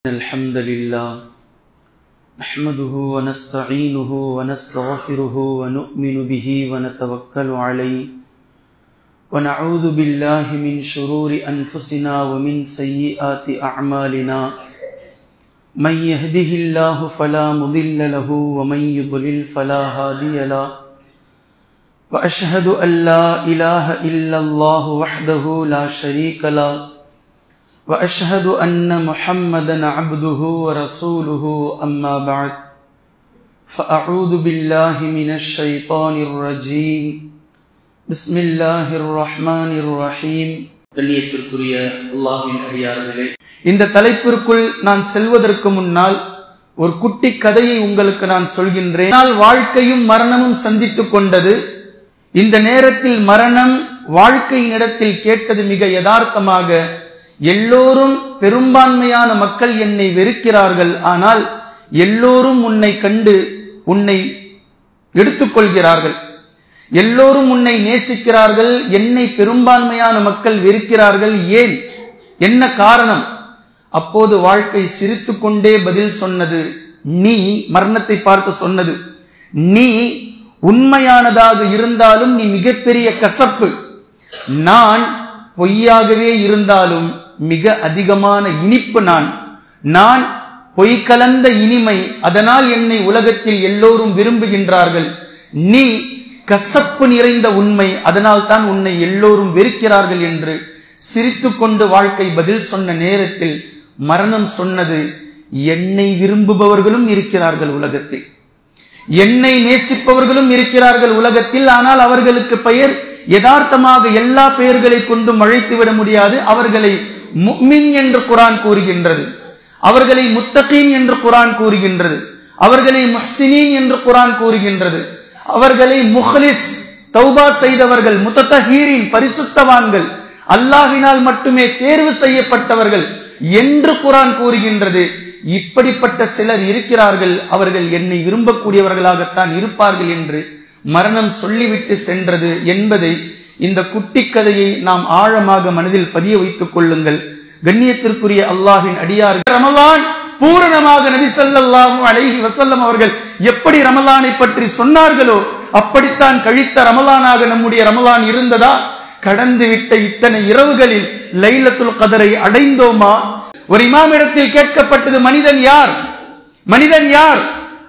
الحمد لله نحمده ونستعينه ونستغفره ونؤمن به ونتوكل عليه ونعوذ بالله من شرور أنفسنا ومن سيئات أعمالنا من يهده الله فلا مضل له ومن يضلل فلا هادي له وأشهد أن لا إله إلا الله وحده لا شريك له وأشهد أن محمدًا عبده ورسوله أما بعد فأعوذ بالله من الشيطان الرجيم بسم الله الرحمن الرحيم கண்ணியத்திற்குரிய அல்லாஹ்வின் அடியார்களே, இந்த தலைப்பிற்குள் நான் செல்வதற்கு முன்னால் ஒரு குட்டி கதையை உங்களுக்கு நான் சொல்கின்றேன். வாழ்க்கையும் மரணமும் சந்தித்துக் கொண்டது. இந்த நேரத்தில் மரணம் வாழ்க்கையினிடத்தில் கேட்டது மிக யதார்த்தமாக, எல்லோரும் பெரும்பான்மையான மக்கள் என்னை வெறுக்கிறார்கள், ஆனால் எல்லோரும் உன்னை கண்டு உன்னை எடுத்துக்கொள்கிறார்கள், எல்லோரும் உன்னை நேசிக்கிறார்கள், என்னை பெரும்பான்மையான மக்கள் வெறுக்கிறார்கள், ஏன், என்ன காரணம்? அப்போது வாழ்க்கை சிரித்துக் கொண்டே பதில் சொன்னது, நீ மரணத்தை பார்த்து சொன்னது, நீ உண்மையானதாக இருந்தாலும் நீ மிகப்பெரிய கசப்பு, நான் பொய்யாகவே இருந்தாலும் மிக அதிகமான இனிப்பு, நான் பொய் கலந்த இனிமை, அதனால் என்னை உலகத்தில் எல்லோரும் விரும்புகின்றார்கள், நீ கசப்பு நிறைந்த உண்மை, அதனால் தான் உன்னை எல்லோரும் வெறுக்கிறார்கள் என்று சிரித்துக்கொண்டு வாழ்க்கை பதில் சொன்ன நேரத்தில் மரணம் சொன்னது, என்னை விரும்புபவர்களும் இருக்கிறார்கள் உலகத்தில், என்னை நேசிப்பவர்களும் இருக்கிறார்கள் உலகத்தில், ஆனால் அவர்களுக்கு பெயர் யதார்த்தமாக எல்லா பெயர்களை கொண்டும் அழைத்துவிட முடியாது. அவர்களை முஃமின் என்று குர்ஆன் கூறுகின்றது, அவர்களை முத்தகீன் என்று குர்ஆன் கூறுகின்றது, அவர்களை முஹ்சினீன் என்று குர்ஆன் கூறுகின்றது, அவர்களை முஹ்லிஸ் தௌபா செய்தவர்கள், முத்தஹீரின் பரிசுத்தவான்கள், அல்லாஹ்வினால் மட்டுமே தேர்வு செய்யப்பட்டவர்கள் என்று குர்ஆன் கூறுகின்றது. இப்படிப்பட்ட சிலர் இருக்கிறார்கள், அவர்கள் என்னை விரும்பக்கூடியவர்களாகத்தான் இருப்பார்கள் என்று மரணம் சொல்லிவிட்டு சென்றது என்பதை, இந்த குட்டி கதையை நாம் ஆழமாக மனதில் பதிய வைத்துக் கொள்ளுங்கள். கண்ணியத்திற்குரிய அல்லாஹ்வின் அடியார்கள், ரமலான் பூரணமாக நபி ஸல்லல்லாஹு அலைஹி வஸல்லம் அவர்கள் எப்படி ரமலானை பற்றி சொன்னார்களோ அப்படித்தான் கழித்த ரமலானாக நம்முடைய ரமலான் இருந்ததா? கடந்து விட்ட இத்தனை இரவுகளில் லைலத்துல் கதரை அடைந்தோமா? ஒரு இமாமிடத்தில் கேட்கப்பட்டது, மனிதன் யார், மனிதன் யார்?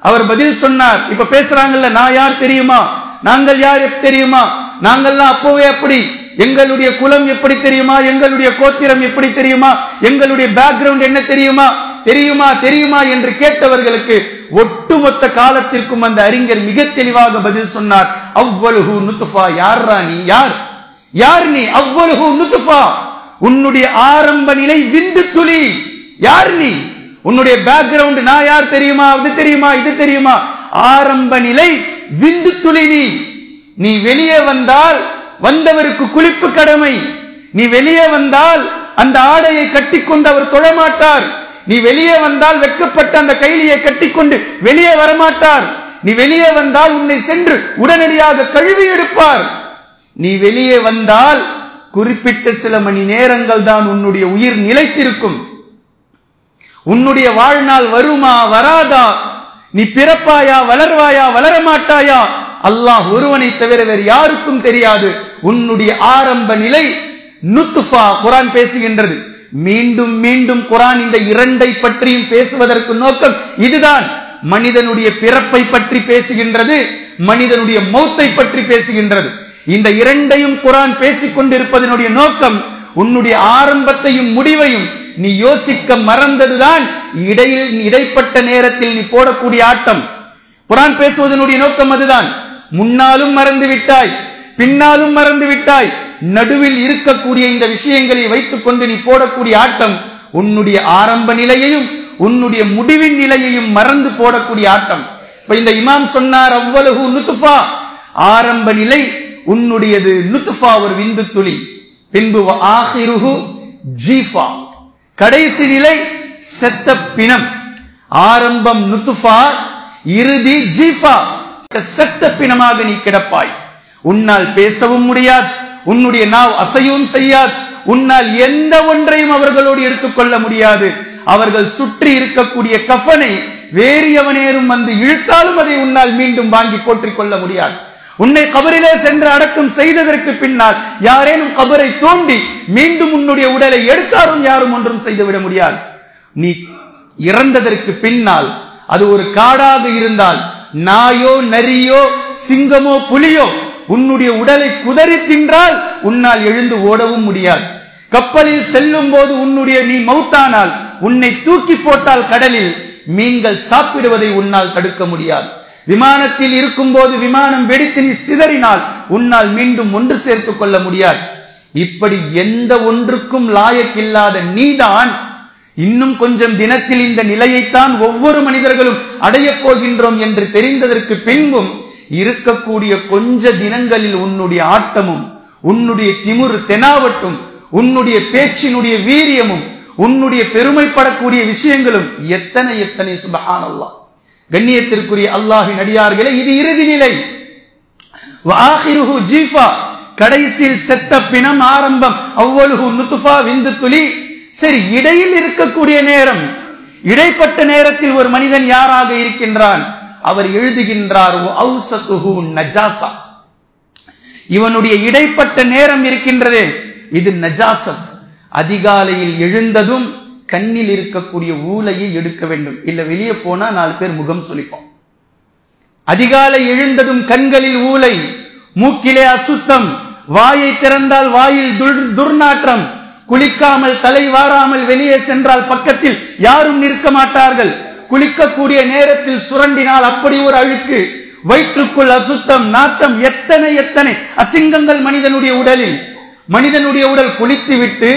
அவர் பதில் சொன்னார், இப்ப பேசுறாங்கல்ல, நான் யார் தெரியுமா, நாங்கள் யார் தெரியுமா, நாங்கள்லாம் அப்பவே அப்படி, எங்களுடைய குலம் எப்படி தெரியுமா, எங்களுடைய கோத்திரம் எப்படி தெரியுமா, எங்களுடைய பேக்ரவுண்ட் என்ன தெரியுமா, தெரியுமா தெரியுமா என்று கேட்டவர்களுக்கு ஒட்டுமொத்த காலத்திற்கும் அந்த அறிஞர் மிக தெளிவாக பதில் சொன்னார், அவ்வலுஹு நுத்ஃபா, யார்ரா நீ, யார் யார் நீ, அவ்வலுஹு நுத்ஃபா, உன்னுடைய ஆரம்ப நிலை விந்து துளி, யார் நீ, உன்னுடைய பேக்ரவுண்ட் நான் யார் தெரியுமா, அது தெரியுமா, இது தெரியுமா, ஆரம்ப நிலை விந்து துளி, நீ வெளியே வந்தால் வந்தவருக்கு குளிப்பு கடமை, நீ வெளியே வந்தால் அந்த ஆடையை கட்டிக்கொண்டு அவர் தொழமாட்டார், நீ வெளியே வந்தால் வெட்கப்பட்ட அந்த கைலியை கட்டிக்கொண்டு வெளியே வரமாட்டார், நீ வெளியே வந்தால் உன்னை சென்று உடனடியாக கழுவி எடுப்பார், நீ வெளியே வந்தால் குறிப்பிட்ட சில மணி நேரங்கள் தான் உன்னுடைய உயிர் நிலைத்திருக்கும், உன்னுடைய வாழ்நாள் வருமா வராதா, நீ பிறப்பாயா வளர்வாயா வளரமாட்டாயா, அல்லாஹ் ஒருவனை தவிர வேறு யாருக்கும் தெரியாது. உன்னுடைய ஆரம்ப நிலை நுத்ஃபா குர்ஆன் பேசுகின்றது. மீண்டும் மீண்டும் குர்ஆன் இந்த இரண்டை பற்றியும் பேசுவதற்கு நோக்கம் இதுதான். மனிதனுடைய பிறப்பை பற்றி பேசுகின்றது, மனிதனுடைய மௌத்தை பற்றி பேசுகின்றது. இந்த இரண்டையும் குர்ஆன் பேசிக் கொண்டிருப்பதனுடைய நோக்கம், உன்னுடைய ஆரம்பத்தையும் முடிவையும் நீ யோசிக்க மறந்ததுதான் இடைப்பட்ட நேரத்தில் நீ போடக்கூடிய ஆட்டம். குர்ஆன் பேசுவதனுடைய நோக்கம் அதுதான். முன்னாலும் மறந்து விட்டாய், பின்னாலும் மறந்து விட்டாய், நடுவில் இருக்கக்கூடிய இந்த விஷயங்களை வைத்துக் கொண்டு நீ போடக்கூடிய ஆட்டம் உன்னுடைய ஆரம்ப நிலையையும் உன்னுடைய முடிவின் நிலையையும் மறந்து போடக்கூடிய ஆட்டம். இப்ப இந்த இமாம் சொன்னார், அவ்வலுஹு நுத்ஃபா, ஆரம்ப நிலை உன்னுடையது நுத்ஃபா, ஒரு விந்து துளி, பின்பு ஆகிருஹு ஜீஃபா, கடைசி நிலை செத்த பிணம். ஆரம்பம் நுத்ஃபா, இறுதி ஜீஃபா, செத்த பிணமாக நீ கிடப்பாய். உன்னால் பேசவும் முடியாது, உன்னுடைய நாவ் அசையவும் செய்யாது, உன்னால் எந்த ஒன்றையும் அவர்களோடு எடுத்துக்கொள்ள முடியாது. அவர்கள் சுற்றி இருக்கக்கூடிய கஃனை வேறு எவனேனும் வந்து இழுத்தாலும் அதை உன்னால் மீண்டும் வாங்கி போற்றிக் கொள்ள முடியாது. உன்னை கபரிலே சென்று அடக்கம் செய்ததற்கு பின்னால் யாரேனும் கபரை தோண்டி மீண்டும் உன்னுடைய உடலை எடுத்தாலும் யாரும் ஒன்றும் செய்துவிட முடியாது. நீ இறந்ததற்கு பின்னால் அது ஒரு காடாக இருந்தால், நாயோ நரியோ சிங்கமோ புலியோ உன்னுடைய உடலை குதறி தின்றால் உன்னால் எழுந்து ஓடவும் முடியாது. கப்பலில் செல்லும் போது நீ மௌத்தானால், உன்னை தூக்கி போட்டால் கடலில் மீன்கள் சாப்பிடுவதை உன்னால் தடுக்க முடியாது. விமானத்தில் இருக்கும் போது விமானம் வெடித்து நீ சிதறினால் உன்னால் மீண்டும் ஒன்று சேர்த்துக் கொள்ள முடியாது. இப்படி எந்த ஒன்றுக்கும் லாயக்கில்லாத நீதான் இன்னும் கொஞ்சம் தினத்தில் இந்த நிலையைத்தான் ஒவ்வொரு மனிதர்களும் அடையப் போகின்றோம் என்று தெரிந்ததற்கு பின்பும் இருக்கக்கூடிய கொஞ்ச தினங்களில் உன்னுடைய ஆட்டமும் உன்னுடைய திமிரு தெனாவட்டும் உன்னுடைய பேச்சினுடைய வீரியமும் உன்னுடைய பெருமைப்படக்கூடிய விஷயங்களும் எத்தனை எத்தனை சுப்ஹானல்லாஹ். கண்ணியத்திற்குரிய அல்லாஹ்வின் அடியார்களே, இது இறுதி நிலை. வஆகிருஹு ஜீஃபா, கடைசியில் செத்த பிணம், ஆரம்பம் அவ்வலுஹு நுத்ஃபா, விந்து துளி. சரி, இடையில் இருக்கக்கூடிய நேரம், இடைப்பட்ட நேரத்தில் ஒரு மனிதன் யாராக இருக்கின்றான்? அவர் எழுதுகின்றார் அவுசத்துஹு நஜாசா, இவனுடைய இடைப்பட்ட நேரம் இருக்கின்றதே இது நஜாசத். அதிகாலையில் எழுந்ததும் கண்ணில் இருக்கக்கூடிய ஊலையை எடுக்க வேண்டும், இல்ல வெளியே போனா 4 பேர் முகம் சுளிப்போம். அதிகாலை எழுந்ததும் கண்களில் ஊலை, மூக்கிலே அசுத்தம், வாயை திறந்தால் வாயில் துர்நாற்றம், குளிக்காமல் தலை வாராமல் வெளியே சென்றால் பக்கத்தில் யாரும் நிற்க மாட்டார்கள். குளிக்கக்கூடிய நேரத்தில் சுரண்டினால் அப்படி ஒரு அழுக்கு, வயிற்றுக்குள் அசுத்தம், நாட்டம், எத்தனை எத்தனை அசிங்கங்கள் மனிதனுடைய உடலில். மனிதனுடைய உடல் குளித்து விட்டு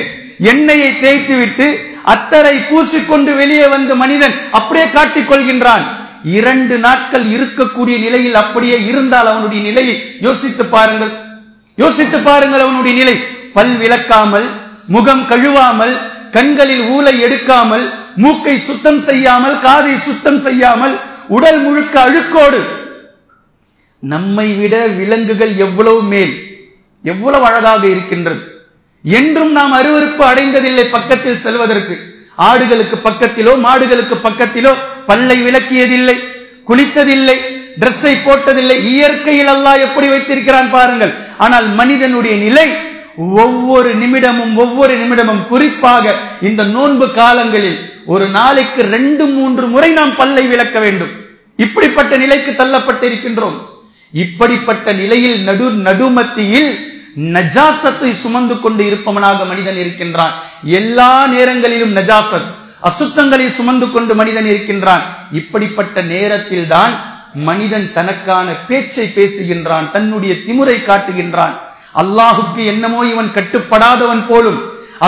எண்ணெயை தேய்த்து விட்டு அத்தரை பூசிக்கொண்டு வெளியே வந்து மனிதன் அப்படியே காட்டிக் கொள்கின்றான். 2 நாட்கள் இருக்கக்கூடிய நிலையில் அப்படியே இருந்தால் அவனுடைய நிலையை யோசித்து பாருங்கள், யோசித்து பாருங்கள். அவனுடைய நிலை பல் விளக்காமல், முகம் கழுவாமல், கண்களில் ஊலை எடுக்காமல், மூக்கை சுத்தம் செய்யாமல், காதை சுத்தம் செய்யாமல், உடல் முழுக்க அழுக்கோடு. நம்மை விட விலங்குகள் எவ்வளவு மேல், எவ்வளவு அழகாக இருக்கின்றது. என்றும் நாம் அருவருப்பு அடைந்ததில்லை பக்கத்தில் செல்வதற்கு. ஆடுகளுக்கு பக்கத்திலோ மாடுகளுக்கு பக்கத்திலோ பல்லை விளக்கியதில்லை, குளித்ததில்லை, டிரெஸ்ஸை போட்டதில்லை. இயற்கையில் அல்லாஹ் எப்படி வைத்திருக்கிறான் பாருங்கள். ஆனால் மனிதனுடைய நிலை ஒவ்வொரு நிமிடமும் குறிப்பாக இந்த நோன்பு காலங்களில் ஒரு நாளைக்கு 2-3 முறை நாம் பல்லை விளக்க வேண்டும். இப்படிப்பட்ட நிலைக்கு தள்ளப்பட்டிருக்கின்றோம். இப்படிப்பட்ட நிலையில் நடுமத்தியில் நஜாசத்தை சுமந்து கொண்டு இருப்பவனாக மனிதன் இருக்கின்றான். எல்லா நேரங்களிலும் நஜாசத், அசுத்தங்களை சுமந்து கொண்டு மனிதன் இருக்கின்றான். இப்படிப்பட்ட நேரத்தில் தான் மனிதன் தனக்கான பேச்சை பேசுகின்றான், தன்னுடைய திமுறை காட்டுகின்றான். அல்லாஹுக்கு என்னமோ இவன் கட்டுப்படாதவன் போலும்,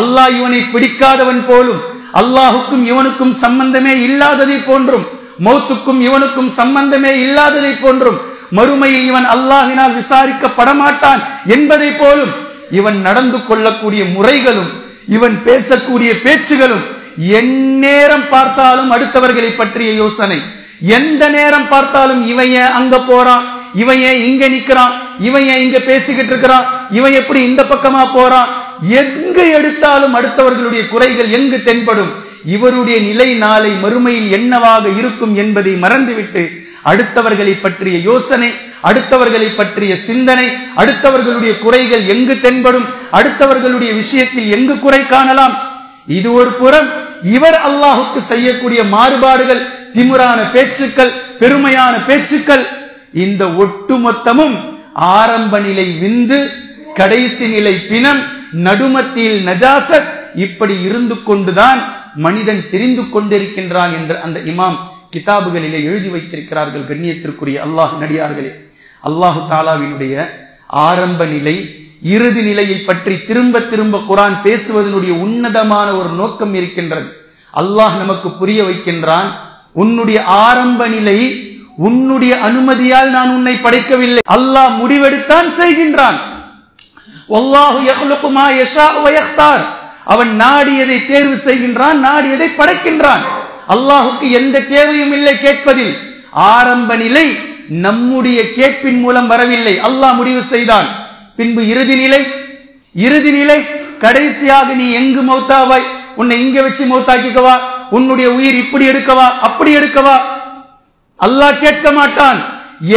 அல்லாஹ் இவனை பிடிக்காதவன் போலும், அல்லாஹுக்கும் இவனுக்கும் சம்பந்தமே இல்லாததை போன்றும், மௌத்துக்கும் இவனுக்கும் சம்பந்தமே இல்லாததை போன்றும், மறுமையில் இவன் அல்லாஹ்வினால் விசாரிக்கப்பட மாட்டான் என்பதை போலும் இவன் நடந்து கொள்ளக்கூடிய முறைகளும் இவன் பேசக்கூடிய பேச்சுகளும், எந்நேரம் பார்த்தாலும் அடுத்தவர்களை பற்றிய யோசனை, எந்த நேரம் பார்த்தாலும் இவன் ஏன் அங்க போறான், இவன் ஏன் இங்க நிக்கிறான், இவன் ஏன் இங்க பேசிக்கிட்டு இருக்கிறான், இவன் எப்படி இந்த பக்கமா போறான், எங்கு எடுத்தாலும் அடுத்தவர்களுடைய குறைகள் எங்கு தென்படும். இவருடைய நிலை நாளை மறுமையில் என்னவாக இருக்கும் என்பதை மறந்துவிட்டு அடுத்தவர்களை பற்றிய யோசனை, அடுத்தவர்களை பற்றிய சிந்தனை, அடுத்தவர்களுடைய குறைகள் எங்கு தென்படும், அடுத்தவர்களுடைய விஷயத்தில் எங்கு குறை காணலாம். இது ஒரு புறம். இவர் அல்லாஹுக்கு செய்யக்கூடிய மாறுபாடுகள், திமுறான பேச்சுக்கள், பெருமையான பேச்சுக்கள், இந்த ஒட்டுமொத்தமும் ஆரம்ப நிலை விந்து, கடைசி நிலை பிணம், நடுமத்தியில் நஜாசத். இப்படி இருந்து கொண்டுதான் மனிதன் தெரிந்து கொண்டிருக்கின்றான் என்று அந்த இமாம் கிதாபுகளிலே எழுதி வைத்திருக்கிறார்கள். கண்ணியத்திற்குரிய அல்லாஹ் நடிகார்களே, அல்லாஹு தாலாவினுடைய ஆரம்ப நிலை, இறுதி நிலையை பற்றி திரும்ப திரும்ப குர்ஆன் பேசுவதனுடைய உன்னதமான ஒரு நோக்கம் இருக்கின்றது. அல்லாஹ் நமக்கு புரிய வைக்கின்றான், உன்னுடைய ஆரம்ப நிலை உன்னுடைய அனுமதியால் நான் உன்னை படைக்கவில்லை, அல்லாஹ் முடிவெடுத்தான் செய்கின்றான். வல்லாஹு யக்லுகு மா யஷாஉ வ யக்தார், அவன் நாடியதை தேர்வு செய்கின்றான், நாடியதை படைக்கின்றான். அல்லாஹுக்கு எந்த தேவையும் இல்லை கேட்பதில். ஆரம்ப நிலை நம்முடைய கேட்பின் மூலம் வரவில்லை, அல்லாஹ் முடிவு செய்தான். பின்பு இறுதி நிலை கடைசியாக நீ எங்கு மௌத்தாவாய், உன்னை இங்க வச்சு மௌத்தாக்கிக்கவா, உன்னுடைய உயிர் இப்படி எடுக்கவா அப்படி எடுக்கவா? அல்லாஹ் கேட்க மாட்டான்.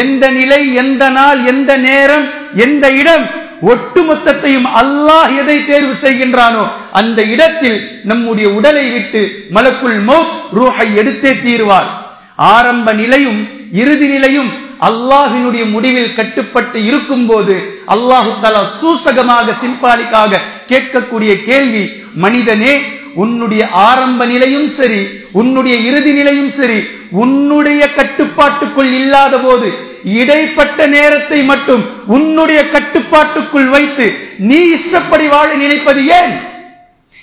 எந்த நிலை, எந்த நாள், எந்த நேரம், எந்த இடம், ஒட்டுமொத்தத்தையும் அல்லாஹ் எதை தேர்வு செய்கின்றானோ அந்த இடத்தில் நம்முடைய உடலை விட்டு மலக்குல் மௌத் ரூஹை எடுத்தே தீர்வார். ஆரம்ப நிலையும் இறுதி நிலையும் அல்லாஹ்வினுடைய முடிவில் கட்டுப்பட்டு இருக்கும் போது அல்லாஹு தஆலா சூசகமாக சிம்பாலிக்காக கேட்கக்கூடிய கேள்வி, மனிதனே, உன்னுடைய ஆரம்ப நிலையும் சரி, உன்னுடைய இறுதி நிலையும் சரி, உன்னுடைய கட்டுப்பாட்டுக்குள் இல்லாத போது இடைப்பட்ட நேரத்தை மட்டும் உன்னுடைய கட்டுப்பாட்டுக்குள் வைத்து நீ இஷ்டப்படி வாழ நினைப்பது ஏன்?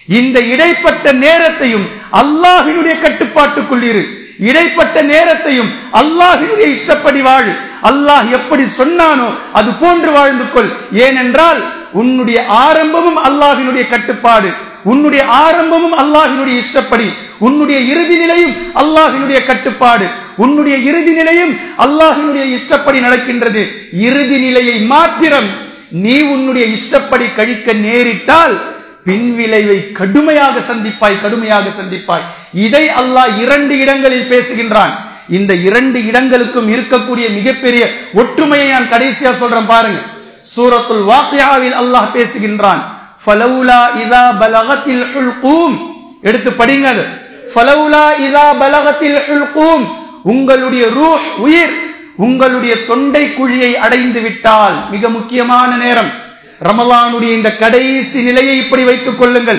இந்த இடைப்பட்ட நேரத்தையும் அல்லாஹ்வினுடைய கட்டுப்பாட்டுக்குள் இரு. இடைப்பட்ட நேரத்தையும் அல்லாஹ்வினுடைய இஷ்டப்படி வாழு. அல்லாஹ் எப்படி சொன்னானோ அது போன்று வாழ்ந்து கொள். ஏனென்றால் உன்னுடைய ஆரம்பமும் அல்லாஹ்வினுடைய கட்டுப்பாடு, உன்னுடைய ஆரம்பமும் அல்லாஹ்வினுடைய இஷ்டப்படி, உன்னுடைய இறுதி நிலையும் அல்லாஹ்வினுடைய கட்டுப்பாடு, உன்னுடைய இறுதி நிலையும் அல்லாஹ்வினுடைய இஷ்டப்படி நடக்கின்றது. இறுதி நிலையை மாத்திரம் நீ உன்னுடைய இஷ்டப்படி கழிக்க நேரிட்டால் பின்விளைவை கடுமையாக சந்திப்பாய். இதை அல்லாஹ் 2 இடங்களில் பேசுகின்றான். இந்த 2 இடங்களுக்கும் இருக்கக்கூடிய மிகப்பெரிய ஒற்றுமையை நான் கடைசியா சொல்றேன் பாருங்க. சூரத்துல் வாக்கியாவில் அல்லாஹ் பேசுகின்றான். ஃபலௌலா இதா பலகத்தில் ஹுல்கூம், எடுத்து படிங்க. ஃபலௌலா இதா பலகத்தில் ஹுல்கூம், உங்களுடைய ரூஹ், உயிர் உங்களுடைய தொண்டை குழியை அடைந்து விட்டால், மிக முக்கியமான நேரம் ரமலானுடைய இந்த கடைசி நிலையை இப்படி வைத்துக் கொள்ளுங்கள்.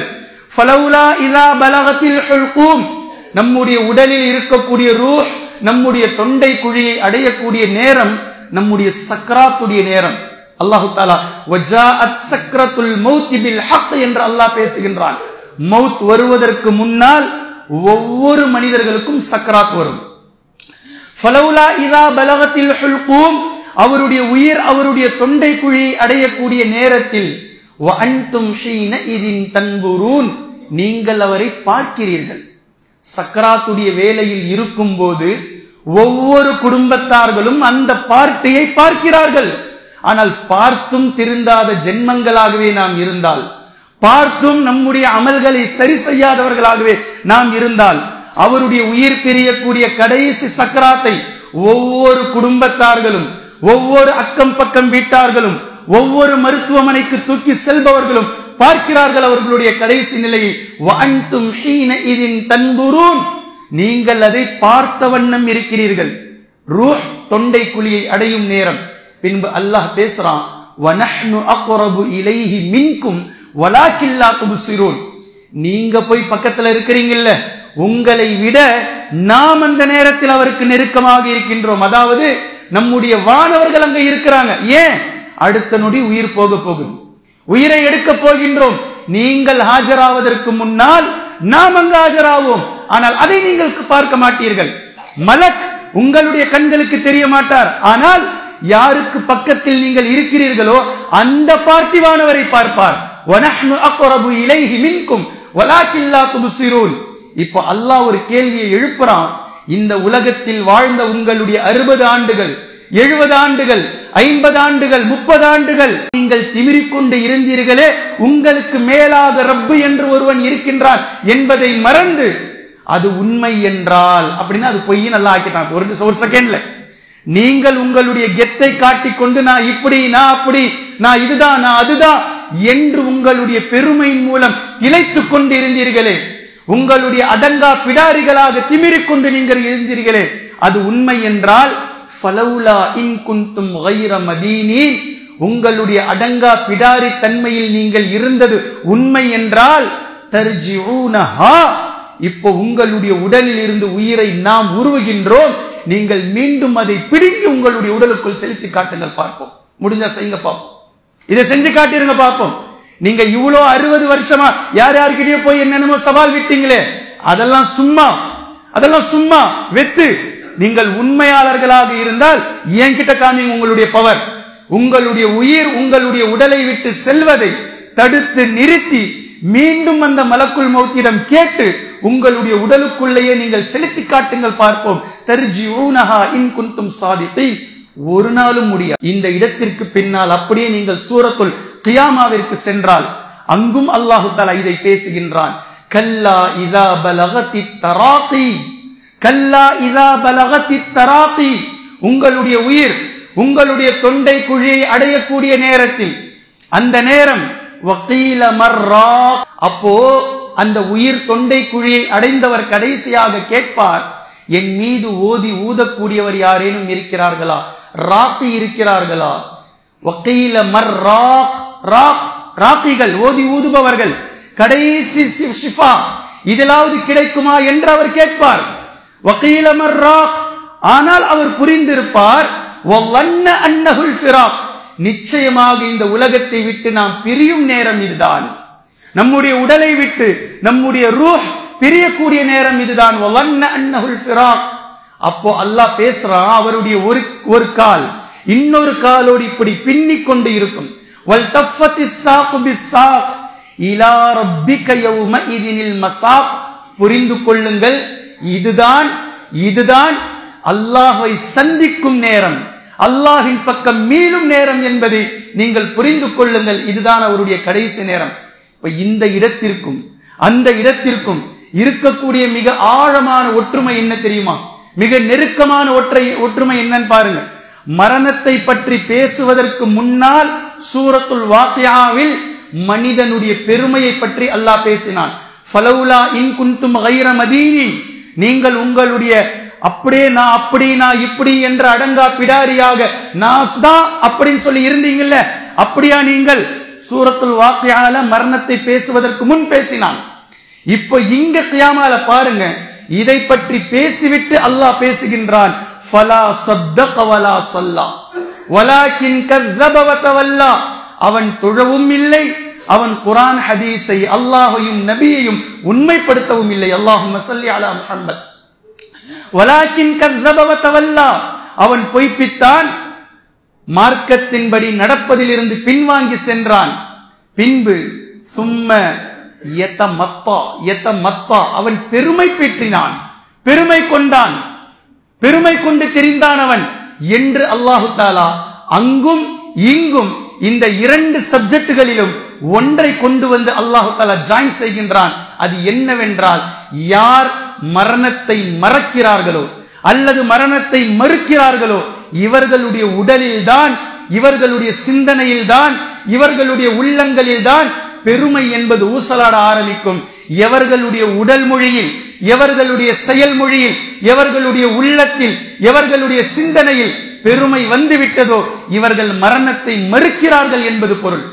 ஃபலௌலா இதா பலகத்தில் ஹுல்கூம், நம்முடைய உடலில் இருக்கக்கூடிய ரூஹ் நம்முடைய தொண்டை குழியை அடையக்கூடிய நேரம் நம்முடைய சக்ராத்துடைய நேரம். அல்லாஹு தஆலா வஜாஅத் சக்ரத்துல் மௌத் பில் ஹக் என்று அல்லாஹ் பேசுகின்றான். மௌத் வருவதற்கு முன்னால் ஒவ்வொரு மனிதர்களுக்கும் சக்ராத் வரும். ஃபலௌலா இதா பலகத்தில் ஹுல்கூம், அவருடைய உயிர் அவருடைய தொண்டை குழியை அடையக்கூடிய நேரத்தில் வ அன்தும் ஹீனஇதின் தன்துரூன், நீங்கள் அவரை பார்க்கிறீர்கள். சக்ராத்துடைய வேளையில் இருக்கும் போது ஒவ்வொரு குடும்பத்தார்களும் அந்த பார்ட்டியை பார்க்கிறார்கள். ஆனால் பார்த்தும் திருந்தாத ஜென்மங்களாகவே நாம் இருந்தால், பார்த்தும் நம்முடைய அமல்களை சரி செய்யாதவர்களாகவே நாம் இருந்தால், அவருடைய உயிர் பிரியக்கூடிய கடைசி சக்கராத்தை ஒவ்வொரு குடும்பத்தார்களும், ஒவ்வொரு அக்கம் பக்கம் வீட்டார்களும், ஒவ்வொரு மருத்துவமனைக்கு தூக்கி செல்பவர்களும் பார்க்கிறார்கள் அவர்களுடைய கடைசி நிலையை. வஅன்தும் ஹீனஇதின் தன்துரூன், நீங்கள் அதை பார்த்த வண்ணம் இருக்கிறீர்கள். ரூஹ் தொண்டை குழியை அடையும் நேரம். பின்பு அல்லாஹ் பேசுறான், வநஹ்னு அக்ரபு இலைஹி மின்கும் வலாக்கின் லா துப்சிரூன், நீங்க போய் பக்கத்துல இருக்கிறீங்கல்ல, உங்களை விட நாம் அந்த நேரத்தில் அவருக்கு நெருக்கமாக இருக்கின்றோம். அதாவது நம்முடைய வானவர்கள் அங்க இருக்கிறாங்க. ஏன்? அடுத்த நொடி உயிர் போக போகுது, உயிரை எடுக்க போகின்றோம். நீங்கள் ஆஜராவதற்கு முன்னால் நாம் அங்கு ஆஜராவோம். ஆனால் அதை நீங்கள் பார்க்க மாட்டீர்கள். மலக் உங்களுடைய கண்களுக்கு தெரிய மாட்டார். ஆனால் யாருக்கு பக்கத்தில் நீங்கள் இருக்கிறீர்களோ அந்த பார்த்திவானவரை பார்ப்பார். வநஹ்னு அக்ரபு இலைஹி மின்கும் வலாக்கின் லா துப்சிரூன். இப்போ அல்லாஹ் ஒரு கேள்வியை எழுப்புறான். இந்த உலகத்தில் வாழ்ந்த உங்களுடைய 60 ஆண்டுகள், 70 ஆண்டுகள், 50 ஆண்டுகள், 30 ஆண்டுகள் நீங்கள் திமிரிக்கொண்டு இருந்தீர்களே, உங்களுக்கு மேலாக ரப்பு என்று ஒருவன் இருக்கின்றான் என்பதை மறந்து அது உண்மை என்றால், அப்படின்னா அது பொய் நல்லா ஆக்கிட்டான். ஒரு செகண்ட்ல நீங்கள் உங்களுடைய கெத்தை காட்டிக்கொண்டு நான் இப்படி, நான் அப்படி, நான் இதுதான், நான் அதுதான் என்று உங்களுடைய பெருமையின் மூலம் திளைத்துக் கொண்டு இருந்தீர்களே, உங்களுடைய அடங்கா பிடாரிகளாக திமிரிக்கொண்டு நீங்கள் இருந்தீர்களே, அது உண்மை என்றால் ஃபலௌலா இன் குன்தும் கைர மதீனீன், உங்களுடைய அடங்கா பிடாரி தன்மையில் நீங்கள் இருந்தது உண்மை என்றால் தர்ஜிஊனஹா, இப்போ உங்களுடைய உடலில் இருந்து உயிரை நாம் உருவுகின்றோம், நீங்கள் மீண்டும் அதை பிடித்து உங்களுடைய உடலுக்குள் செலுத்தி காட்டுங்கள் பார்ப்போம். முடிஞ்சா செய்யுங்க பார்ப்போம். இதை செஞ்சு காட்டிருங்க பார்ப்போம். நீங்க இவ்வளோ 60 வருஷமா யார் யாருக்கிட்டயோ போய் என்னென்னமோ சவால் விட்டீங்களே, அதெல்லாம் சும்மா வெத்து. நீங்கள் உண்மையாளர்களாக இருந்தால் என்கிட்ட காமிங்க உங்களுடைய பவர். உங்களுடைய உயிர் உங்களுடைய உடலை விட்டு செல்வதை தடுத்து நிறுத்தி மீண்டும் அந்த மலக்குல் மௌத்திடம் கேட்டு உங்களுடைய உடலுக்குள்ளேயே நீங்கள் செலுத்தி காட்டுங்கள் பார்ப்போம். தர்ஜிஊனஹா இன் குன்தும் சாதிகீன். ஒரு நாளும் முடியாது. இந்த இடத்திற்கு பின்னால் அப்படியே நீங்கள் சூரத்துல் கியாமாவிற்கு சென்றால் அங்கும் அல்லாஹு தஆலா இதை பேசுகின்றான். கல்லா இதா பலகத்தி தராகி, கல்லா இதா பலகத்தி தராகி, உங்களுடைய உயிர் உங்களுடைய தொண்டை குழியை அடையக்கூடிய நேரத்தில், அந்த நேரம் வகீல மர்ரா, அப்போ அந்த உயிர் தொண்டை குழியை அடைந்தவர் கடைசியாக கேட்பார், என் மீது ஓதி ஊதக்கூடியவர் யாரேனும் இருக்கிறார்களா, ராக்கி இருக்கிறார்களா? வகீல மர்ரா, ராக்கிகள் ஓதி ஊதுபவர்கள், கடைசி ஷிஃபா இதெல்லாவது கிடைக்குமா என்று அவர் கேட்பார். வகீல மர்ரா, ஆனால் அவர் புரிந்திருப்பார், வவன்ன அன்னஹுல் ஃபிராக், நிச்சயமாக இந்த உலகத்தை விட்டு நாம் பிரியும் நேரம் இதுதான், நம்முடைய உடலை விட்டு நம்முடைய ரூஹ் பிரியக்கூடிய நேரம் இதுதான். வவன்ன அன்னஹுல் ஃபிராக். அப்போ அல்லாஹ் பேசுறான், அவருடைய ஒரு கால் இன்னொரு காலோடு இப்படி பின்னிக் கொண்டு இருக்கும். வல் தஃபத்திஸ் சாகு பிஸ்ஸாக் இலா ரப்பிக யௌமஇதினில் மஸாக். புரிந்து கொள்ளுங்கள், இதுதான் அல்லாஹ்வை சந்திக்கும் நேரம், அல்லாஹ்வின் பக்கம் மீளும் நேரம் என்பதை நீங்கள் புரிந்து கொள்ளுங்கள். இதுதான் அவருடைய கடைசி நேரம். இப்ப இந்த இடத்திற்கும் அந்த இடத்திற்கும் இருக்கக்கூடிய மிக ஆழமான ஒற்றுமை என்ன தெரியுமா? மிக நெருக்கமான ஒற்றுமை என்னன்னு பாருங்க. மரணத்தை பற்றி பேசுவதற்கு முன்னால் சூரத்துல் வாக்கியாவில் மனிதனுடைய பெருமையை பற்றி அல்லாஹ் பேசினான். ஃபலௌலா இன் குன்தும் கைர மதீனின், நீங்கள் உங்களுடைய அப்படியே நான் அப்படி நான் இப்படி என்ற அடங்கா பிடாரியாக நாஸ்தா அப்படின்னு சொல்லி இருந்தீங்கல்ல, அப்படியா நீங்கள்? சூரத்துல் வாக்கியால மரணத்தை பேசுவதற்கு முன் பேசினான். இப்போ இங்க கியாமால பாருங்க, இதை பற்றி பேசிவிட்டு அல்லாஹ் பேசுகின்றான். ஃபலா ஸத்தக வலா ஸல்லா வலாக்கின் கذب வதவல்லா. அவன் தொழவும் இல்லை, அவன் குர்ஆன் ஹதீஸை அல்லாஹ்வையும் நபியையும் உண்மைப்படுத்தவும் இல்லை. அல்லாஹும்ம ஸல்லி அலா முஹம்மத். வலாக்கின் கذب வதவல்லா, அவன் பொய்ப்பித்தான், மார்க்கத்தின்படி நடப்பதிலிருந்து பின்வாங்கி சென்றான். பின்பு சும்ம யதமத்தா, அவன் பெருமை பெற்றினான், பெருமை கொண்டான், பெருமை கொண்டு தெரிந்தான் அவன் என்று அல்லாஹு தஆலா அங்கும் இங்கும் இந்த இரண்டு சப்ஜெக்டுகளிலும் ஒன்றை கொண்டு வந்து அல்லாஹு தஆலா ஜாயின் செய்கின்றான். அது என்னவென்றால், யார் மரணத்தை மறக்கிறார்களோ அல்லது மரணத்தை மறுக்கிறார்களோ இவர்களுடைய உடலில்தான், இவர்களுடைய சிந்தனையில்தான், இவர்களுடைய உள்ளங்களில்தான் பெருமை என்பது ஊசலாட ஆரம்பிக்கும். எவர்களுடைய உடல் மொழியில், எவர்களுடைய செயல்மொழியில், எவர்களுடைய உள்ளத்தில், எவர்களுடைய சிந்தனையில் பெருமை வந்துவிட்டதோ இவர்கள் மரணத்தை மறுக்கிறார்கள் என்பது பொருள்,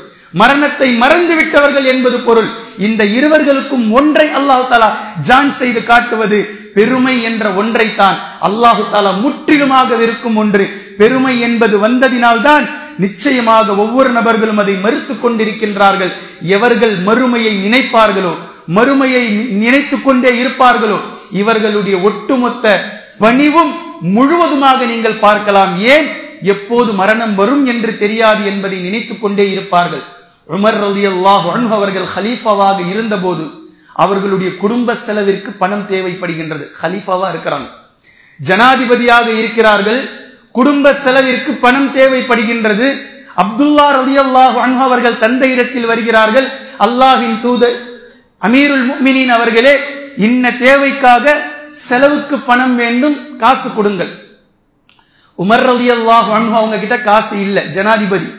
மரணத்தை மறந்து விட்டவர்கள் என்பது பொருள். இந்த இருவர்களுக்கும் ஒன்றை அல்லாஹு தஆலா ஜான் செய்து காட்டுவது பெருமை என்ற ஒன்றைத்தான். அல்லாஹு தஆலா முற்றிலுமாக வெறுக்கும் ஒன்று பெருமை என்பது வந்ததினால்தான் நிச்சயமாக ஒவ்வொரு நபர்களும் அதை மறுத்துக் கொண்டிருக்கின்றார்கள். எவர்கள் மறுமையை நினைப்பார்களோ, மறுமையை நினைத்துக் கொண்டே இருப்பார்களோ இவர்களுடைய ஒட்டுமொத்த பணிவும் முழுவதுமாக நீங்கள் பார்க்கலாம். ஏன்? எப்போது மரணம் வரும் என்று தெரியாது என்பதை நினைத்துக் கொண்டே இருப்பார்கள். உமர் ரலியல்லாஹு அன்ஹு அவர்கள் ஹலீஃபாவாக இருந்தபோது அவர்களுடைய குடும்ப செலவிற்கு பணம் தேவைப்படுகின்றது. ஹலீஃபாவா இருக்கிறாங்க, ஜனாதிபதியாக இருக்கிறார்கள், குடும்ப செலவிற்கு பணம் தேவைப்படுகின்றது. அப்துல்லா ரலியல்லாஹு அன்ஹு அவர்கள் தந்தையிடத்தில் வருகிறார்கள், அல்லாஹ்வின் தூதர் அமீருல் முஃமினீன் அவர்களே, இன்ன தேவைக்காக செலவுக்கு பணம் வேண்டும், காசு கொடுங்கள். உமர் ரலியல்லாஹு அன்ஹு அவங்க கிட்ட காசு இல்லை, ஜனாதிபதி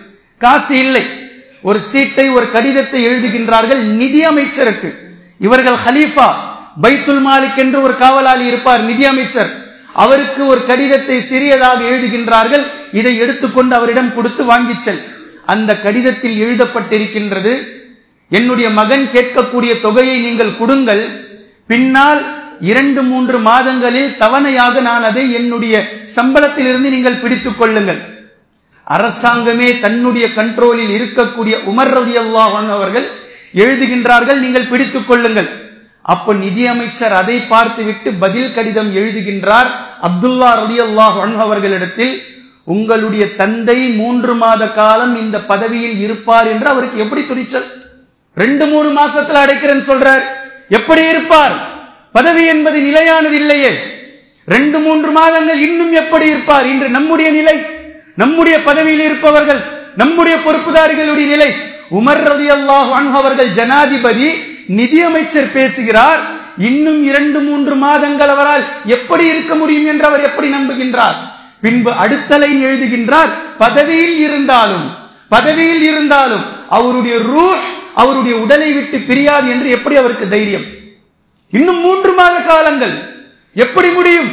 காசு இல்லை. ஒரு சீட்டை, ஒரு கடிதத்தை எழுதுகின்றார்கள் நிதி அமைச்சருக்கு. இவர்கள் ஹலீஃபா, பைத்துல் மாலிக் என்று ஒரு காவலாளி இருப்பார், நிதி அமைச்சர், அவருக்கு ஒரு கடிதத்தை சிறியதாக எழுதுகின்றார்கள். இதை எடுத்துக்கொண்டு அவரிடம் கொடுத்து வாங்கிச் செல். அந்த கடிதத்தில் எழுதப்பட்டிருக்கின்றது, என்னுடைய மகன் கேட்கக்கூடிய தொகையை நீங்கள் கொடுங்கள், பின்னால் 2-3 மாதங்களில் தவணையாக நான் அதை என்னுடைய சம்பளத்திலிருந்து நீங்கள் பிடித்துக் கொள்ளுங்கள். அரசாங்கமே தன்னுடைய கண்ட்ரோலில் இருக்கக்கூடிய உமர் ரலியல்லாஹு அன்ஹு அவர்கள் எழுதுகின்றார்கள், நீங்கள் பிடித்துக் கொள்ளுங்கள். அப்ப நிதி அமைச்சர் அதை பார்த்துவிட்டு பதில் கடிதம் எழுதுகின்றார் அப்துல்லா ரலியல்லாஹு அன்ஹு அவர்களிடத்தில், உங்களுடைய தந்தை 3 மாத காலம் இந்த பதவியில் இருப்பார் என்று அவருக்கு எப்படி துணிச்சல்? 2-3 மாசத்துல அடைக்கிறேன்னு சொல்றார், எப்படி இருப்பார்? பதவி என்பது நிலையானது இல்லையே. 2-3 மாதங்கள் இன்னும் எப்படி இருப்பார்? இன்று நம்முடைய நிலை, நம்முடைய பதவியில் இருப்பவர்கள், நம்முடைய பொறுப்புதாரிகளுடைய நிலை. உமர் ரலியல்லாஹு அன்ஹு அவர்கள் ஜனாதிபதி, நிதியமைச்சர் பேசுகிறார். இன்னும் 2-3 மாதங்கள் அவரால் எப்படி இருக்க முடியும் என்று அவர் எப்படி நம்புகின்றார்? பின்பு அடுத்த லைன் எழுதுகின்றார், பதவியில் இருந்தாலும் அவருடைய ரூஹ் அவருடைய உடலை விட்டு பிரியாது என்று எப்படி அவருக்கு தைரியம்? இன்னும் 3 மாத காலங்கள் எப்படி முடியும்?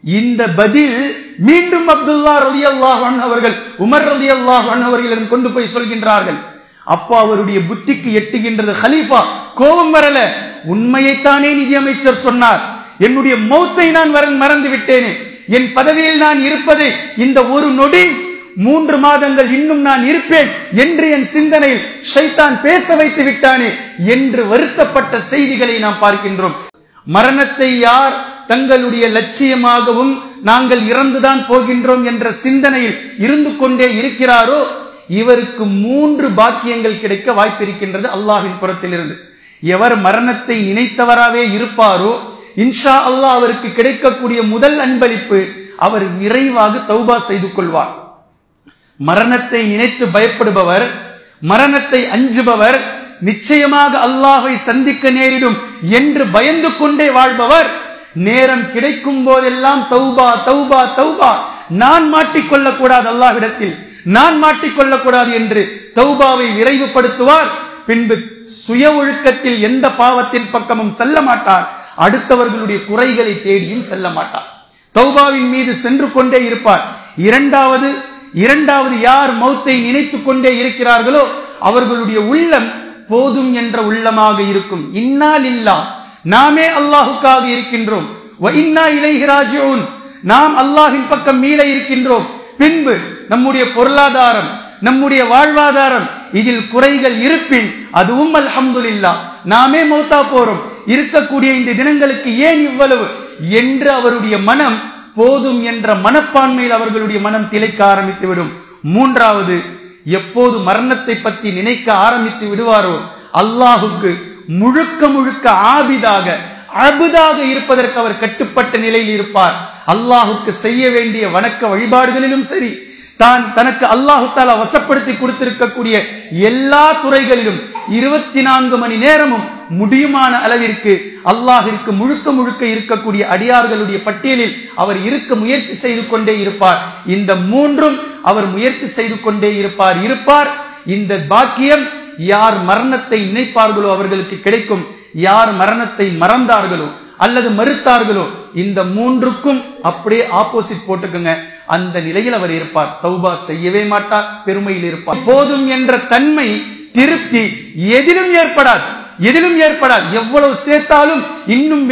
இந்த பதில் மீண்டும் அப்துல்லா ரலியல்லாஹு அன்ஹு அவர்கள் உமர் ரலியல்லாஹு அன்ஹு அவர்களிடம் கொண்டு போய் சொல்கின்றார்கள். அப்பா அவருடைய புத்திக்கு எட்டுகின்றது. கலீஃபா கோபம் வரல, உண்மையைத்தானே நிதியமைச்சர் சொன்னார். என்னுடைய மௌத்தை நான் மறந்து விட்டேனே, என் பதவியில் நான் இருப்பதை இந்த ஒரு நொடி 3 மாதங்கள் இன்னும் நான் இருப்பேன் என்று என் சிந்தனையில் ஷைத்தான் பேச வைத்து விட்டானே என்று வருத்தப்பட்ட செய்திகளை நாம் பார்க்கின்றோம். மரணத்தை யார் தங்களுடைய லட்சியமாகவும் நாங்கள் இறந்துதான் போகின்றோம் என்ற சிந்தனையில் இருந்து கொண்டே இருக்கிறாரோ இவருக்கு 3 பாக்கியங்கள் கிடைக்க வாய்ப்பிருக்கின்றது அல்லாஹ்வின் புறத்திலிருந்து. எவர் மரணத்தை நினைத்தவராகவே இருப்பாரோ இன்ஷா அல்லாஹ் அவருக்கு கிடைக்கக்கூடிய முதல் அன்பளிப்பு, அவர் விரைவாக தௌபா செய்து கொள்வார். மரணத்தை நினைத்து பயப்படுபவர், மரணத்தை அஞ்சுபவர், நிச்சயமாக அல்லாஹ்வை சந்திக்க நேரிடும் என்று பயந்து கொண்டே வாழ்பவர், நேரம் கிடைக்கும் போதெல்லாம் தௌபா தௌபா தௌபா, நான் மாட்டிக்கொள்ளக் கூடாது அல்லாஹ்விடத்தில், நான் மாட்டிக்கொள்ளக் கூடாது என்று தௌபாவை விரைவுபடுத்துவார். பின்பு சுய ஒழுக்கத்தில் எந்த பாவத்தின் பக்கமும் செல்ல மாட்டார், அடுத்தவர்களுடைய குறைகளை தேடியும் செல்ல மாட்டார், தௌபாவின் மீது சென்று கொண்டே இருப்பார். இரண்டாவது யார் மௌத்தை நினைத்துக் கொண்டே இருக்கிறார்களோ அவர்களுடைய உள்ளம் போதும் என்ற உள்ளமாக இருக்கும். இன்னா லில்லாஹ், நாமே அல்லாஹுக்காக இருக்கின்றோம், வ இன்னா இலைஹி ராஜிஊன், நாம் அல்லாஹ்வின் பக்கம் மீள இருக்கின்றோம். பின்பு நம்முடைய பொருளாதாரம், நம்முடைய வாழ்வாதாரம் இதில் குறைகள் இருப்பின் அதுவும் அல்ஹம்துலில்லாஹ், நாமே மௌத்தா போறோம், இருக்கக்கூடிய இந்த தினங்களுக்கு ஏன் இவ்வளவு என்று அவருடைய மனம் போதும் என்ற மனப்பான்மையில் அவர்களுடைய மனம் திளைக்க ஆரம்பித்து விடும். 3வது, எப்போது மரணத்தை பற்றி நினைக்க ஆரம்பித்து விடுவாரோ அல்லாஹுக்கு முழுக்க முழுக்க அபுதாக இருப்பதற்கு அவர் கட்டுப்பட்ட நிலையில் இருப்பார். அல்லாஹுக்கு செய்ய வேண்டிய வணக்க வழிபாடுகளிலும் சரி, தனக்கு அல்லாஹு தஆலா வசப்படுத்தி கொடுத்திருக்கக்கூடிய எல்லா துறைகளிலும் 24 மணி நேரமும் முடியுமான அளவிற்கு அல்லாஹிற்கு முழுக்க முழுக்க இருக்கக்கூடிய அடியார்களுடைய பட்டியலில் அவர் இருக்க முயற்சி செய்து கொண்டே இருப்பார். இந்த 3ம் அவர் முயற்சி செய்து கொண்டே இருப்பார். இந்த பாக்கியம் யார் மரணத்தை நினைப்பார்களோ அவர்களுக்கு கிடைக்கும். யார் மரணத்தை மறந்தார்களோ அல்லது மறுத்தார்களோ இந்த 3க்கும் அப்படியே ஆப்போசிட் போட்டுக்குங்க, அந்த நிலையில் அவர் இருப்பார். தௌபா செய்யவே மாட்டார், பெருமையில் இருப்பார். போதும் என்ற தன்மை, திருப்தி எதிலும் ஏற்படாது. எவ்வளவு சேர்த்தாலும் இன்னும்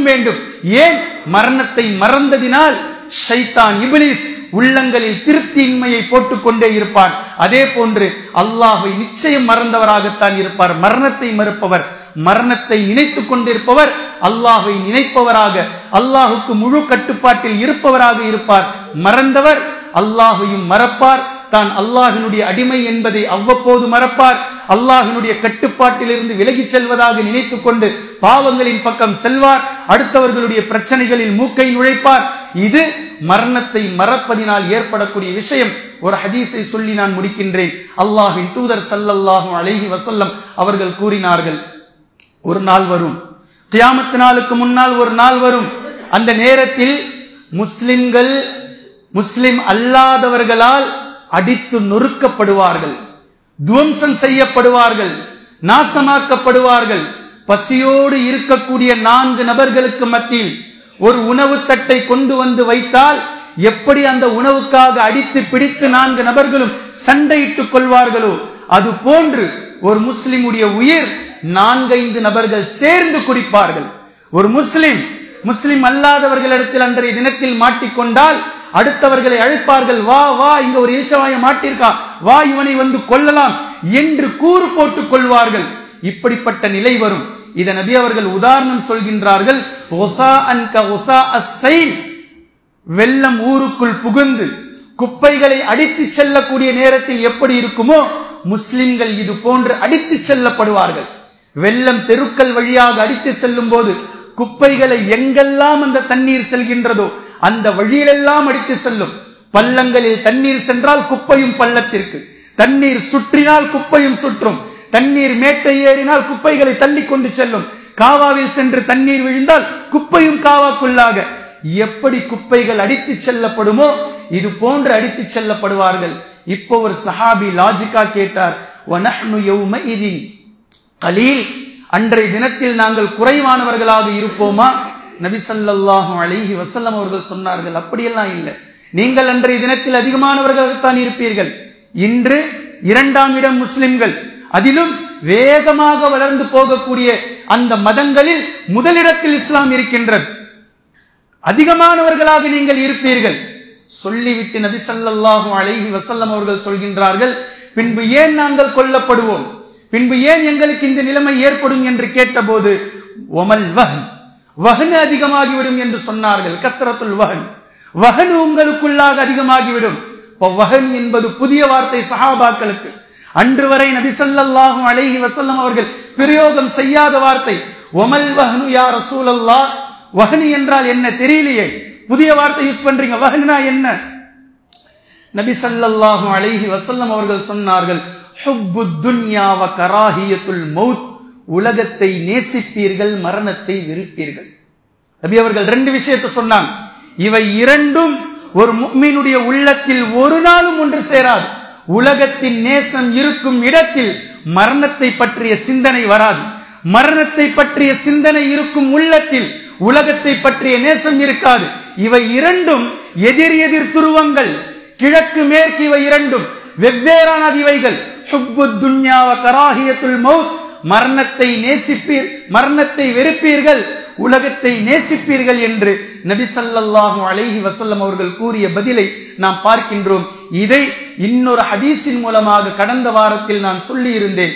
வேண்டும். ஏன்? மரணத்தை மறந்ததினால் ஷைத்தான், இப்லீஸ் உள்ளங்களில் திருப்தியின்மையை போட்டுக்கொண்டே இருப்பான். அதே போன்று அல்லாஹ்வை நிச்சயம் மறந்தவராகத்தான் இருப்பார். மரணத்தை மறுப்பவர், மரணத்தை நினைத்துக் கொண்டிருப்பவர் அல்லாஹ்வை நினைப்பவராக, அல்லாஹுக்கு முழு கட்டுப்பாட்டில் இருப்பவராக இருப்பார். மறந்தவர் அல்லாஹையும் மறப்பார், தான் அல்லாஹினுடைய அடிமை என்பதை அவ்வப்போது மறப்பார். அல்லாஹினுடைய கட்டுப்பாட்டிலிருந்து விலகி செல்வதாக நினைத்துக் கொண்டு பாவங்களின் பக்கம் செல்வார். அடுத்தவர்களுடைய பிரச்சனைகளில் மூக்கை நுழைப்பார். இது மரணத்தை மறப்பதினால் ஏற்படக்கூடிய விஷயம். ஒரு ஹதீஸை சொல்லி நான் முடிக்கின்றேன். அல்லாஹ்வின் தூதர் ஸல்லல்லாஹு அலைஹி வஸல்லம் அவர்கள் கூறினார்கள், ஒரு நாள் வரும், கியாமத் நாளுக்கு முன்னால் ஒரு நாள் வரும், அந்த நேரத்தில் முஸ்லிம்கள் முஸ்லிம் அல்லாதவர்களால் அடித்து நொறுக்கப்படுவார்கள், துவம்சம் செய்யப்படுவார்கள், நாசமாக்கப்படுவார்கள். பசியோடு இருக்கக்கூடிய 4 நபர்களுக்கு மத்தியில் ஒரு உணவு தட்டை கொண்டு வந்து வைத்தால் எப்படி அந்த உணவுக்காக அடித்து பிடித்து 4 நபர்களும் சண்டையிட்டுக் கொள்வார்களோ அது போன்று ஒரு முஸ்லிமுடைய உயிர் 4-5 நபர்கள் சேர்ந்து குடிப்பார்கள். ஒரு முஸ்லிம் அல்லாதவர்களிடத்தில் அன்றைய தினத்தில் மாட்டிக்கொண்டால் அடுத்தவர்களை அழைப்பார்கள், வா வா, இங்க ஒரு இல்ச்சவாய மாட்டிருக்கா, வா இவனை வந்து கொல்லலாம் என்று கூறு போட்டுக் கொள்வார்கள். இப்படிப்பட்ட நிலை வரும். இத நபி அவர்கள் உதாரணம் சொல்கின்றார்கள். வெள்ளம் ஊருக்குள் புகுந்து குப்பைகளை அடித்து செல்லக்கூடிய நேரத்தில் எப்படி இருக்குமோ முஸ்லிம்கள் இது போன்று அடித்து செல்லப்படுவார்கள். வெள்ளம் தெருக்கள் வழியாக அடித்து செல்லும் போது குப்பைகளை எங்கெல்லாம் அந்த தண்ணீர் செல்கின்றதோ அந்த வழியிலெல்லாம் அடித்து செல்லும். பள்ளங்களில் தண்ணீர் சென்றால் குப்பையும் பள்ளத்திற்கு, தண்ணீர் சுற்றினால் குப்பையும் சுற்றும், தண்ணீர் மேட்டை ஏறினால் குப்பைகளை தள்ளி கொண்டு செல்லும். காவாவில் சென்று தண்ணீர் விழுந்தால் குப்பையும் காவாக்குள்ளாக எப்படி குப்பைகள் அடித்து செல்லப்படுமோ இது போன்று அடித்து செல்லப்படுவார்கள். இப்போ ஒரு சஹாபி லாஜிக்கா கேட்டார், வனஹ்னு யௌமஇதின் கலீல், அன்றைய தினத்தில் நாங்கள் குறைவானவர்களாக இருப்போமா? நபி ஸல்லல்லாஹு அலைஹி வஸல்லம் அவர்கள் சொன்னார்கள், அப்படியெல்லாம் இல்லை, நீங்கள் அன்றைய தினத்தில் அதிகமானவர்களாகத்தான் இருப்பீர்கள். இன்று 2ஆம் இடம் முஸ்லிம்கள், அதிலும் வேகமாக வளர்ந்து போகக்கூடிய அந்த மதங்களில் முதலிடத்தில் இஸ்லாம் இருக்கின்றது. அதிகமானவர்களாக நீங்கள் இருப்பீர்கள். சொல்லிவிட்டு நபி ஸல்லல்லாஹு அலைஹி வஸல்லம் அவர்கள் சொல்கின்றார்கள், பின்பு ஏன் நாங்கள் கொல்லப்படுவோம், பின்பு ஏன் எங்களுக்கு இந்த நிலைமை ஏற்படும் என்று கேட்டபோது ஒமல் வஹன், வஹன் அதிகமாகிவிடும் என்று சொன்னார்கள். கஸ்ரத்துல் வஹன், வஹன் உங்களுக்குள்ளாக அதிகமாகிவிடும். வஹன் என்பது புதிய வார்த்தை சஹாபாக்களுக்கு. அன்று வரை நபி ஸல்லல்லாஹு அலைஹி வஸல்லம் அவர்கள் பிரயோகம் செய்யாத வார்த்தை. ஒமல் வஹனு யா ரசூலல்லாஹ், வஹன் என்றால் என்ன தெரியலையே, புதிய வார்த்தை யூஸ் பண்றீங்க, வஹனா என்ன? நபி ஸல்லல்லாஹு அலைஹி வஸல்லம் அவர்கள் சொன்னார்கள், ஹுப்புத் துன்யா வ கராஹியத்துல் மௌத், உலகத்தை நேசிப்பீர்கள், மரணத்தை வெறுப்பீர்கள். நபி அவர்கள் 2 விஷயத்தை சொன்னாங்க. இவை இரண்டும் ஒரு முஃமினுடைய உள்ளத்தில் ஒரு நாளும் ஒன்று சேராது. உலகத்தின் நேசம் இருக்கும் இடத்தில் மரணத்தை பற்றிய சிந்தனை வராது. மரணத்தை பற்றிய சிந்தனை இருக்கும் உள்ளத்தில் உலகத்தை பற்றிய நேசம் இருக்காது. இவை இரண்டும் எதிர் எதிர் துருவங்கள், கிழக்கு மேற்கு, இவை இரண்டும் வெவ்வேறான இவைகள். ஹுப்புத் துன்யா வ கராஹியத்துல் மௌத், மரணத்தை நேசிப்பீர், மரணத்தை வெறுப்பீர்கள், உலகத்தை நேசிப்பீர்கள் என்று நபி ஸல்லல்லாஹு அலைஹி வஸல்லம் அவர்கள் கூறிய பதிலை நாம் பார்க்கின்றோம். இதை இன்னொரு ஹதீஸின் மூலமாக கடந்த வாரத்தில் நான் சொல்லி இருந்தேன்.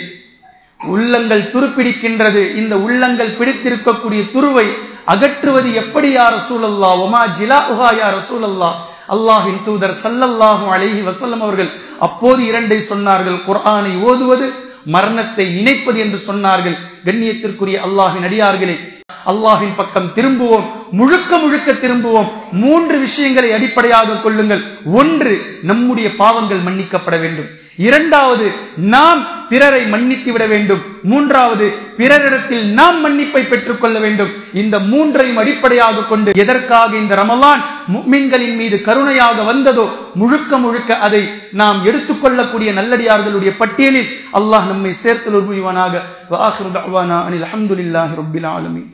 உள்ளங்கள் துருப்பிடிக்கின்றது, இந்த உள்ளங்கள் பிடித்திருக்கக்கூடிய துருவை அகற்றுவது எப்படி யா ரசூலல்லாஹ், வமா ஜிலாஉஹா யா ரசூலல்லாஹ்? அல்லாஹ்வின் தூதர் ஸல்லல்லாஹு அலைஹி வஸல்லம் அவர்கள் அப்போது 2ஐ சொன்னார்கள். குர்ஆனை ஓதுவது, மரணத்தை நினைப்பது என்று சொன்னார்கள். கண்ணியத்திற்குரிய அல்லாஹ்வின் அடியார்களே, அல்லாஹ்வின் பக்கம் திரும்புவோம், முழுக்க முழுக்க திரும்புவோம். 3 விஷயங்களை அடிப்படையாக கொள்ளுங்கள். 1, நம்முடைய பாவங்கள் மன்னிக்கப்பட வேண்டும். 2வது, நாம் பிறரை மன்னித்து விட வேண்டும். 3வது, பிறரிடத்தில் நாம் மன்னிப்பை பெற்றுக் கொள்ள வேண்டும். இந்த 3ஐயும் அடிப்படையாக கொண்டு எதற்காக இந்த ரமலான் முஃமின்களின் மீது கருணையாக வந்ததோ முழுக்க முழுக்க அதை நாம் எடுத்துக்கொள்ளக்கூடிய நல்லடியார்களுடைய பட்டியலில் அல்லாஹ் நம்மை சேர்த்தல் புரிவானாக. வ ஆகிரு தஅவானா அனில் ஹம்துலில்லாஹி ரப்பில் ஆலமீன்.